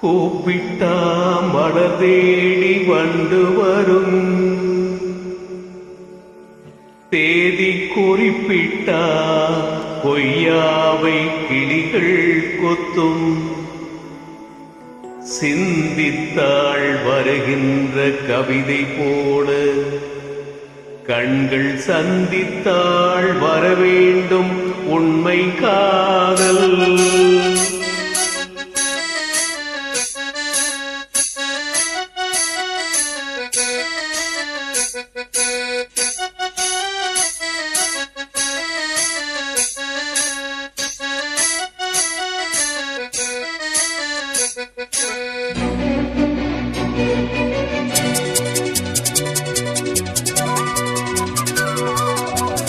கூப்பிட்டா மலர் தேடி வந்து வரும், தேதி குறிப்பிட்டா பொய்யாவை கிளிகள் கொத்தும். சிந்தித்தாள் வருகின்ற கவிதை போல, கண்கள் சந்தித்தாள் வரவேண்டும் உண்மை காதல்.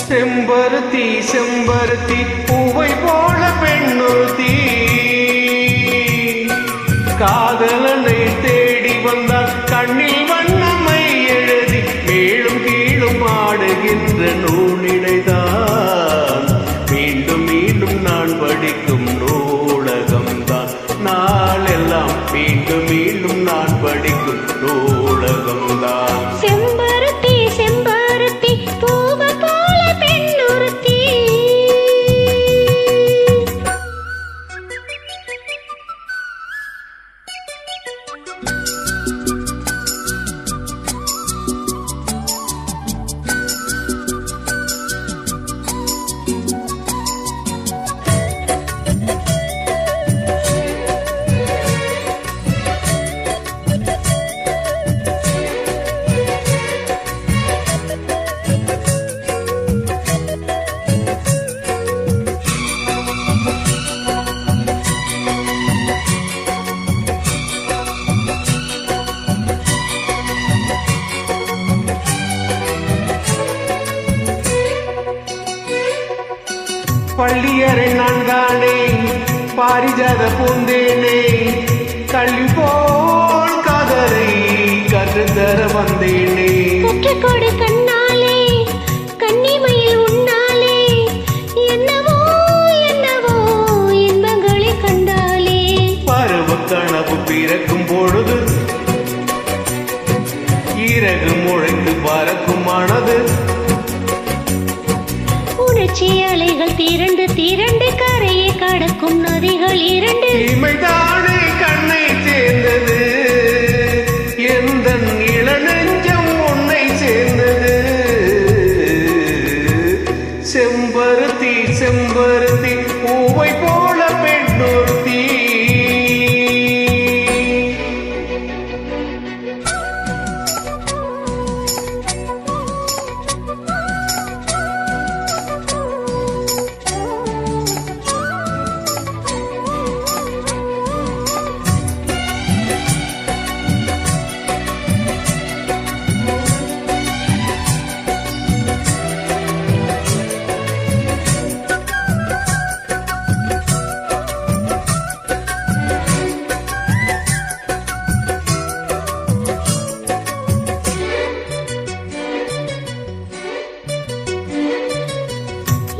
செம்பருத்தி செம்பருத்தி பூவை போல பெண்ணொருத்தி, காதலனை தேடி வந்தால் கண்ணில் வண்ணமை எழுதி மேலும் கீழும் ஆடுகின்ற நூலினைதான் மீண்டும் மீண்டும் நான் படிக்கும் நூலகம்தான். நாளெல்லாம் மீண்டும் மீண்டும் நான் படிக்கும் நூலகம்தான். செம்பருத்தி செம்பருத்தி பூவை போல பெண்ணொருத்தி, பள்ளியறை நான் காணே பாரிஜாத பூந்தேனே, கல்வி போல் காதலை கற்றுத்தர வந்தேனே. கற்றுக்கொடு கண்ணாலே கன்னிமையில் உன்னாலே, என்னவோ என்னவோ இன்பங்களை கண்டாலே. பருவ கனவு பிறக்கும் பொழுது இறகு முளைந்து பறக்கும் மனது, உணர்ச்சி அலைகள் திரண்டு திரண்டு கரையை கடக்கும் நதிகள் இரண்டு. இமைதானே கண்ணை சேர்ந்தது, எந்த இளநெஞ்சம் உன்னை சேர்ந்தது. செம்பருத்தி செம்பருத்தி பூவை போல பெண்ணொருத்தி,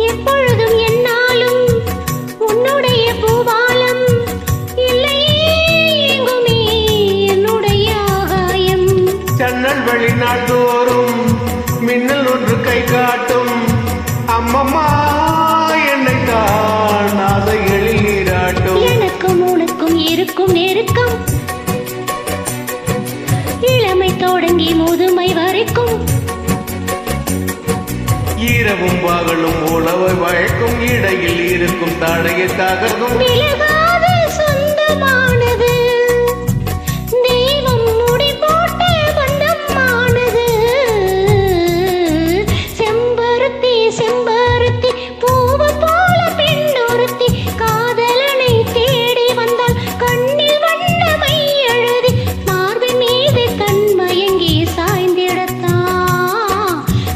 எப்பொழுதும் என்னாலும் உன்னுடைய பூவாலம், இல்லையே எங்குமே என்னுடைய ஆகாயம். ஜன்னல் வழி நாள்தோறும் மின்னல் ஒன்று கை காட்டும், அம்மம்மா என்னை காணாத எழில் நீராட்டும். எனக்கும் உனக்கும் இருக்கும் நெருக்கம், இளமை தொடங்கி முதுமை வரைக்கும். இரவும் பகலும் உழவை வழக்கும், இடையில் இருக்கும் தடையை தகர்க்கும். விலகாத சொந்தமானது, தெய்வம் முடி போட்ட பந்தமானது. செம்பருத்தி செம்பருத்தி பூவை போல பெண்ணொருத்தி, காதலனை தேடி வந்தால் கண்ணில் வண்ணமை எழுதி மார்பின் மீது கண்மயங்கி சாய்ந்திடத்தான்.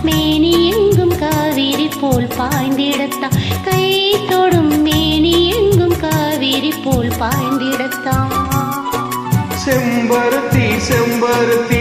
மேனி எங்கும் காவிரி போல் பாய்ந்திடத்தான், கை தொடும் மேனி எங்கும் காவிரி போல் பாய்ந்திடத்தான். செம்பருத்தி செம்பருத்தி